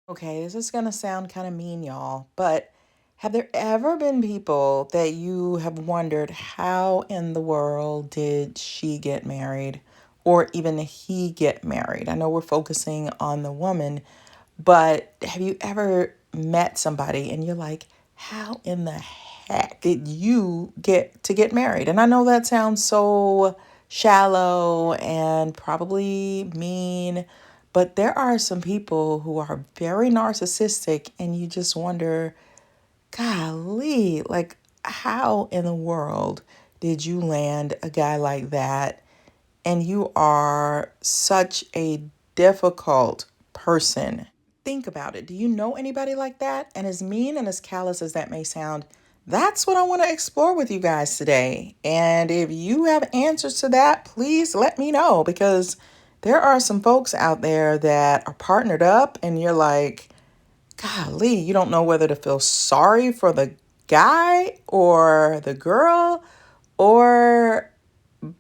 Okay, this is going to sound kind of mean, y'all, but have there ever been people that you have wondered how in the world did she get married or even he get married? I know we're focusing on the woman, but have you ever met somebody and you're like, how in the heck did you get married? And I know that sounds so shallow and probably mean, but there are some people who are very narcissistic and you just wonder, golly, like how in the world did you land a guy like that? And you are such a difficult person. Think about it. Do you know anybody like that? And as mean and as callous as that may sound, that's what I want to explore with you guys today. And if you have answers to that, please let me know because there are some folks out there that are partnered up and you're like, golly, you don't know whether to feel sorry for the guy or the girl or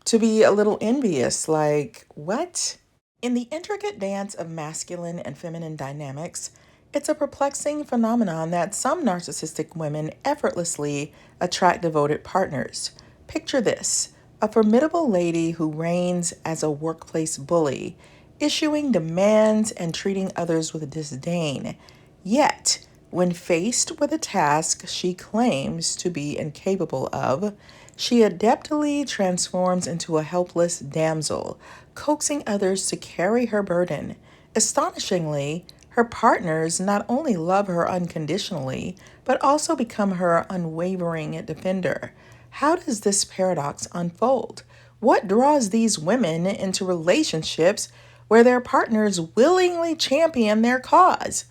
to be a little envious. Like, what? In the intricate dance of masculine and feminine dynamics, it's a perplexing phenomenon that some narcissistic women effortlessly attract devoted partners. Picture this: a formidable lady who reigns as a workplace bully, issuing demands and treating others with disdain. Yet, when faced with a task she claims to be incapable of, she adeptly transforms into a helpless damsel, coaxing others to carry her burden. Astonishingly, her partners not only love her unconditionally, but also become her unwavering defender. How does this paradox unfold? What draws these women into relationships where their partners willingly champion their cause?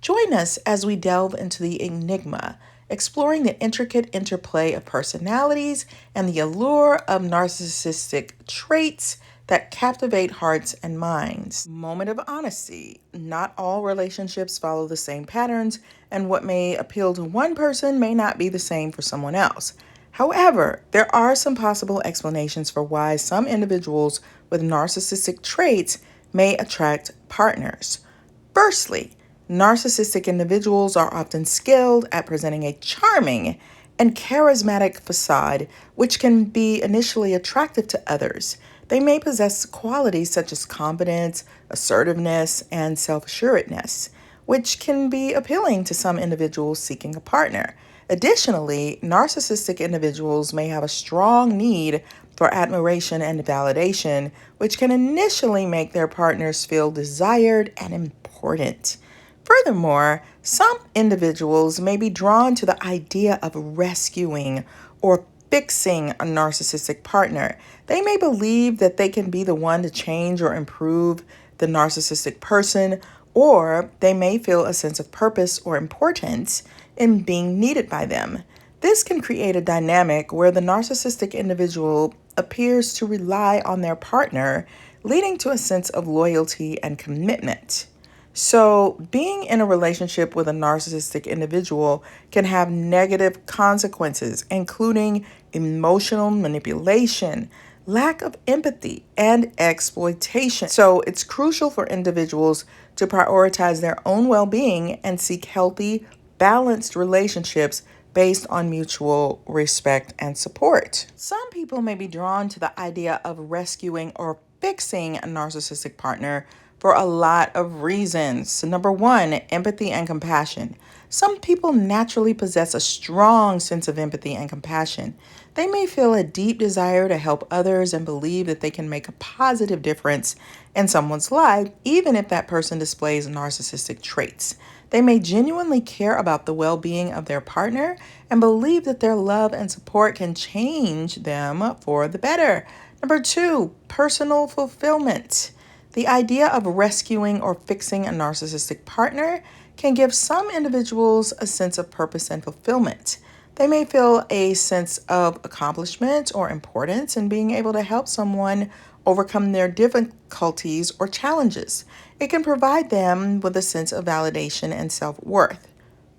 Join us as we delve into the enigma, exploring the intricate interplay of personalities and the allure of narcissistic traits that captivate hearts and minds. Moment of honesty. Not all relationships follow the same patterns, and what may appeal to one person may not be the same for someone else. However, there are some possible explanations for why some individuals with narcissistic traits may attract partners. Firstly, narcissistic individuals are often skilled at presenting a charming and charismatic facade, which can be initially attractive to others. They may possess qualities such as confidence, assertiveness, and self assuredness, which can be appealing to some individuals seeking a partner. Additionally, narcissistic individuals may have a strong need for admiration and validation, which can initially make their partners feel desired and important. Furthermore, some individuals may be drawn to the idea of rescuing or fixing a narcissistic partner. They may believe that they can be the one to change or improve the narcissistic person, or they may feel a sense of purpose or importance in being needed by them. This can create a dynamic where the narcissistic individual appears to rely on their partner, leading to a sense of loyalty and commitment. So, being in a relationship with a narcissistic individual can have negative consequences, including emotional manipulation, lack of empathy, and exploitation. So, it's crucial for individuals to prioritize their own well being and seek healthy, balanced relationships based on mutual respect and support. Some people may be drawn to the idea of rescuing or fixing a narcissistic partner for a lot of reasons. Number one, empathy and compassion. Some people naturally possess a strong sense of empathy and compassion. They may feel a deep desire to help others and believe that they can make a positive difference in someone's life, even if that person displays narcissistic traits. They may genuinely care about the well being of their partner and believe that their love and support can change them for the better. Number two, personal fulfillment. The idea of rescuing or fixing a narcissistic partner can give some individuals a sense of purpose and fulfillment. They may feel a sense of accomplishment or importance in being able to help someone overcome their difficulties or challenges. It can provide them with a sense of validation and self-worth.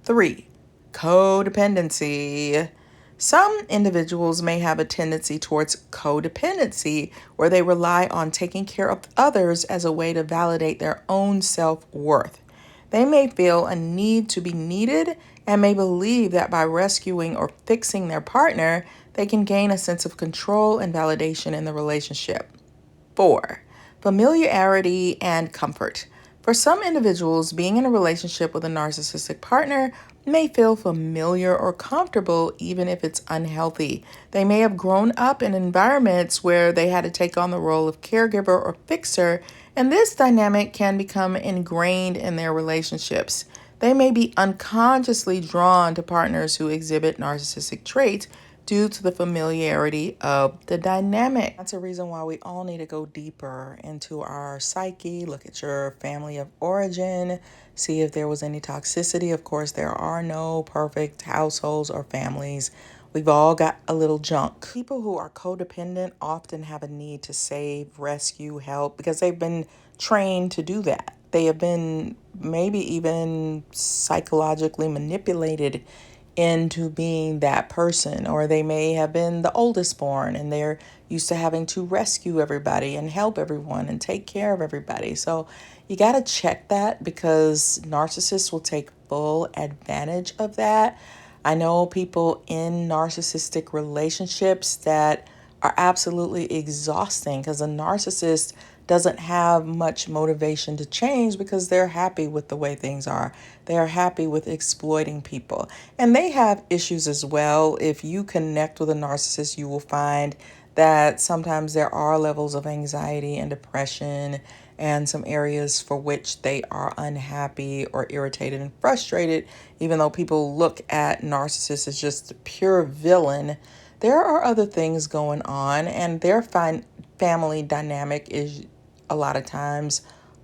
3. Codependency. Some individuals may have a tendency towards codependency, where they rely on taking care of others as a way to validate their own self-worth. They may feel a need to be needed and may believe that by rescuing or fixing their partner, they can gain a sense of control and validation in the relationship. 4. Familiarity and comfort. For some individuals, being in a relationship with a narcissistic partner may feel familiar or comfortable even if it's unhealthy. They may have grown up in environments where they had to take on the role of caregiver or fixer, and this dynamic can become ingrained in their relationships. They may be unconsciously drawn to partners who exhibit narcissistic traits due to the familiarity of the dynamic. That's a reason why we all need to go deeper into our psyche, look at your family of origin, see if there was any toxicity. Of course, there are no perfect households or families. We've all got a little junk. People who are codependent often have a need to save, rescue, help because they've been trained to do that. They have been maybe even psychologically manipulated into being that person, or they may have been the oldest born and they're used to having to rescue everybody and help everyone and take care of everybody. So you got to check that because narcissists will take full advantage of that. I know people in narcissistic relationships that are absolutely exhausting because a narcissist doesn't have much motivation to change because they're happy with the way things are. They are happy with exploiting people. And they have issues as well. If you connect with a narcissist, you will find that sometimes there are levels of anxiety and depression and some areas for which they are unhappy or irritated and frustrated. Even though people look at narcissists as just a pure villain, there are other things going on, and their family dynamic is a lot of times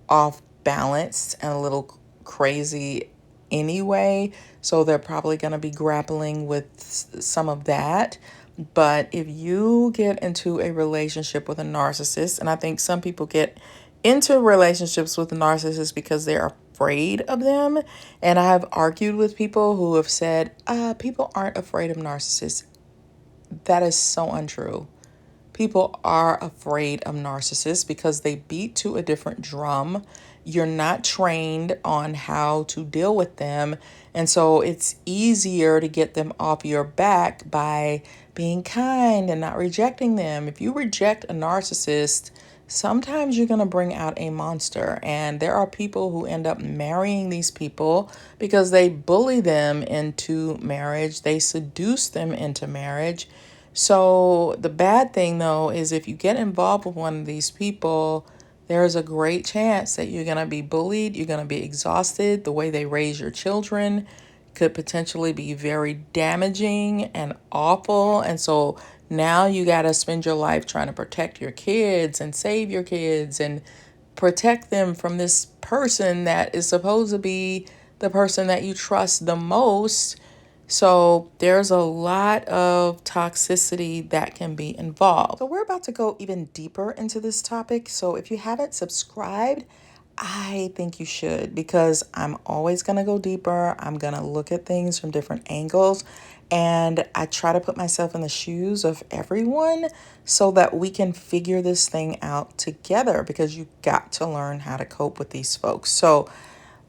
off balance and a little crazy anyway. So they're probably going to be grappling with some of that. But if you get into a relationship with a narcissist, and I think some people get into relationships with narcissists because they're afraid of them. And I have argued with people who have said, people aren't afraid of narcissists. That is so untrue. People are afraid of narcissists because they beat to a different drum. You're not trained on how to deal with them. And so it's easier to get them off your back by being kind and not rejecting them. If you reject a narcissist, sometimes you're going to bring out a monster. And there are people who end up marrying these people because they bully them into marriage, they seduce them into marriage. So the bad thing though is if you get involved with one of these people, there's a great chance that you're going to be bullied, you're going to be exhausted. The way they raise your children could potentially be very damaging and awful. And so now you got to spend your life trying to protect your kids and save your kids and protect them from this person that is supposed to be the person that you trust the most. So there's a lot of toxicity that can be involved. So we're about to go even deeper into this topic. So if you haven't subscribed, I think you should, because I'm always going to go deeper. I'm going to look at things from different angles, and I try to put myself in the shoes of everyone so that we can figure this thing out together, because you got to learn how to cope with these folks. So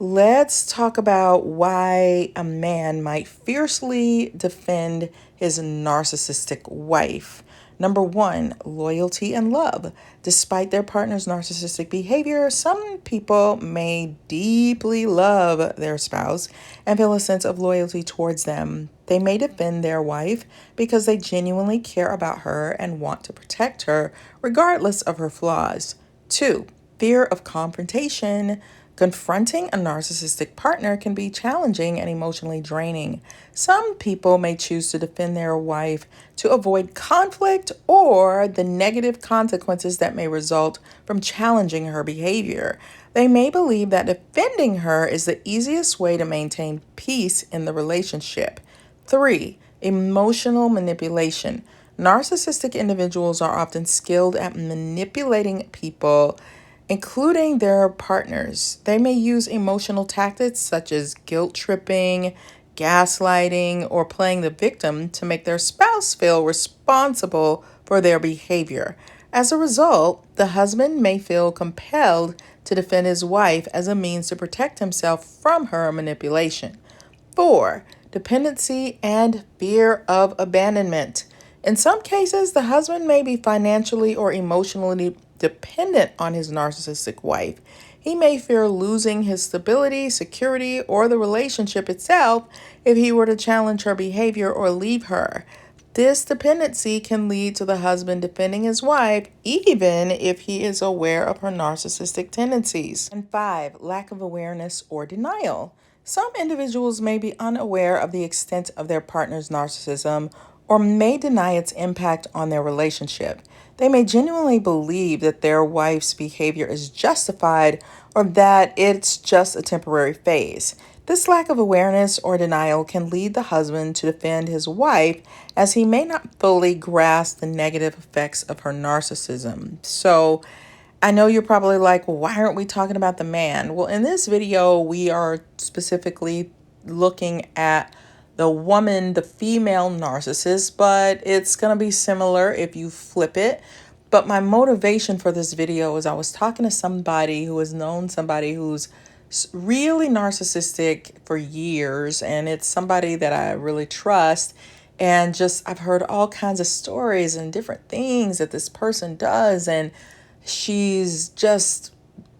let's talk about why a man might fiercely defend his narcissistic wife. Number one, loyalty and love. Despite their partner's narcissistic behavior, some people may deeply love their spouse and feel a sense of loyalty towards them. They may defend their wife because they genuinely care about her and want to protect her, regardless of her flaws. Two, fear of confrontation. Confronting a narcissistic partner can be challenging and emotionally draining. Some people may choose to defend their wife to avoid conflict or the negative consequences that may result from challenging her behavior. They may believe that defending her is the easiest way to maintain peace in the relationship. 3. Emotional manipulation. Narcissistic individuals are often skilled at manipulating people, including their partners. They may use emotional tactics such as guilt tripping, gaslighting, or playing the victim to make their spouse feel responsible for their behavior. As a result, the husband may feel compelled to defend his wife as a means to protect himself from her manipulation. 4. Dependency and fear of abandonment. In some cases, the husband may be financially or emotionally dependent on his narcissistic wife. He may fear losing his stability, security, or the relationship itself if he were to challenge her behavior or leave her. This dependency can lead to the husband defending his wife even if he is aware of her narcissistic tendencies. And 5, lack of awareness or denial. Some individuals may be unaware of the extent of their partner's narcissism or may deny its impact on their relationship. They may genuinely believe that their wife's behavior is justified or that it's just a temporary phase. This lack of awareness or denial can lead the husband to defend his wife as he may not fully grasp the negative effects of her narcissism. So, I know you're probably like, well, why aren't we talking about the man? Well, in this video, we are specifically looking at the woman, the female narcissist, but it's going to be similar if you flip it. But my motivation for this video is I was talking to somebody who has known somebody who's really narcissistic for years, and it's somebody that I really trust. And just, I've heard all kinds of stories and different things that this person does, and she's just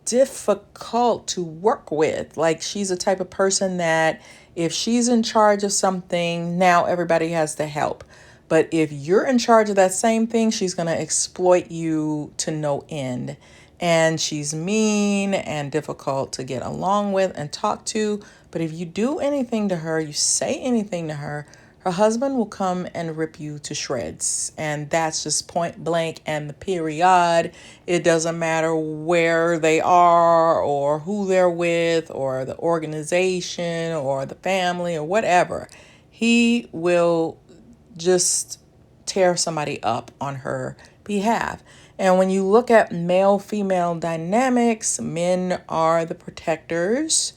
difficult to work with. Like, she's a type of person that if she's in charge of something, now everybody has to help. But if you're in charge of that same thing, she's going to exploit you to no end. And she's mean and difficult to get along with and talk to. But if you do anything to her, you say anything to her, her husband will come and rip you to shreds. And that's just point blank and the period. It doesn't matter where they are or who they're with or the organization or the family or whatever. He will just tear somebody up on her behalf. And when you look at male-female dynamics, men are the protectors.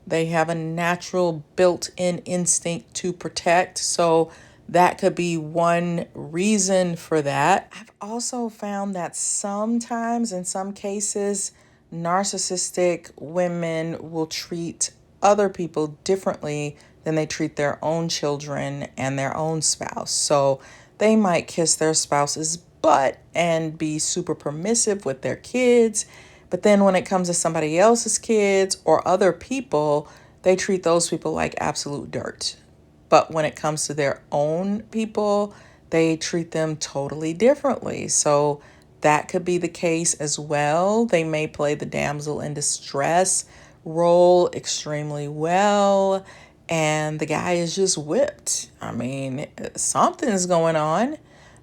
They have a natural built-in instinct to protect. So that could be one reason for that. I've also found that sometimes, in some cases, narcissistic women will treat other people differently than they treat their own children and their own spouse. So they might kiss their spouse's butt and be super permissive with their kids. But then when it comes to somebody else's kids or other people, they treat those people like absolute dirt. But when it comes to their own people, they treat them totally differently. So that could be the case as well. They may play the damsel in distress role extremely well, and the guy is just whipped. I mean, something's going on.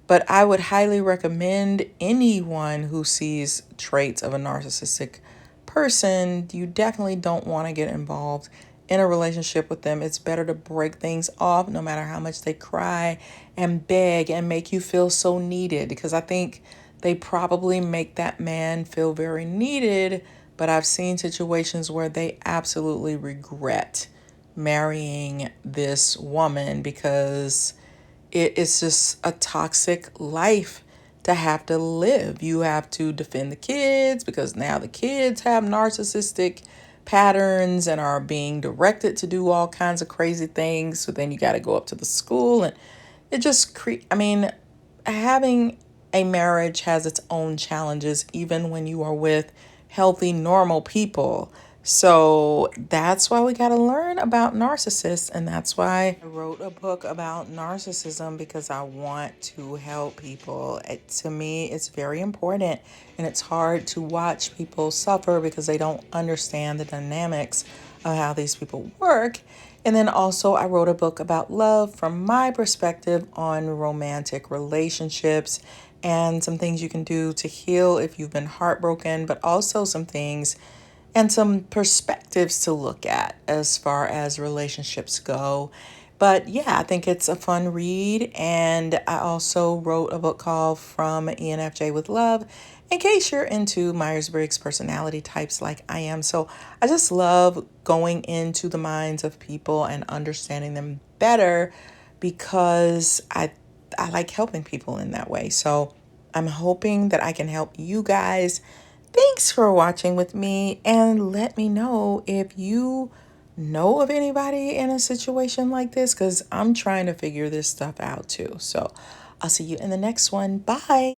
But I would highly recommend anyone who sees traits of a narcissistic person, you definitely don't want to get involved in a relationship with them. It's better to break things off no matter how much they cry and beg and make you feel so needed, because I think they probably make that man feel very needed. But I've seen situations where they absolutely regret marrying this woman because it's just a toxic life to have to live. You have to defend the kids because now the kids have narcissistic patterns and are being directed to do all kinds of crazy things. So then you got to go up to the school, and it just I mean, having a marriage has its own challenges, even when you are with healthy, normal people. So that's why we got to learn about narcissists. And that's why I wrote a book about narcissism, because I want to help people. To me, it's very important. And it's hard to watch people suffer because they don't understand the dynamics of how these people work. And then also I wrote a book about love from my perspective on romantic relationships and some things you can do to heal if you've been heartbroken, but also some things and some perspectives to look at as far as relationships go. But yeah, I think it's a fun read. And I also wrote a book called From ENFJ with Love, in case you're into Myers-Briggs personality types like I am. So I just love going into the minds of people and understanding them better, because I like helping people in that way. So I'm hoping that I can help you guys Thanks for watching with me, and let me know if you know of anybody in a situation like this, because I'm trying to figure this stuff out too. So I'll see you in the next one. Bye.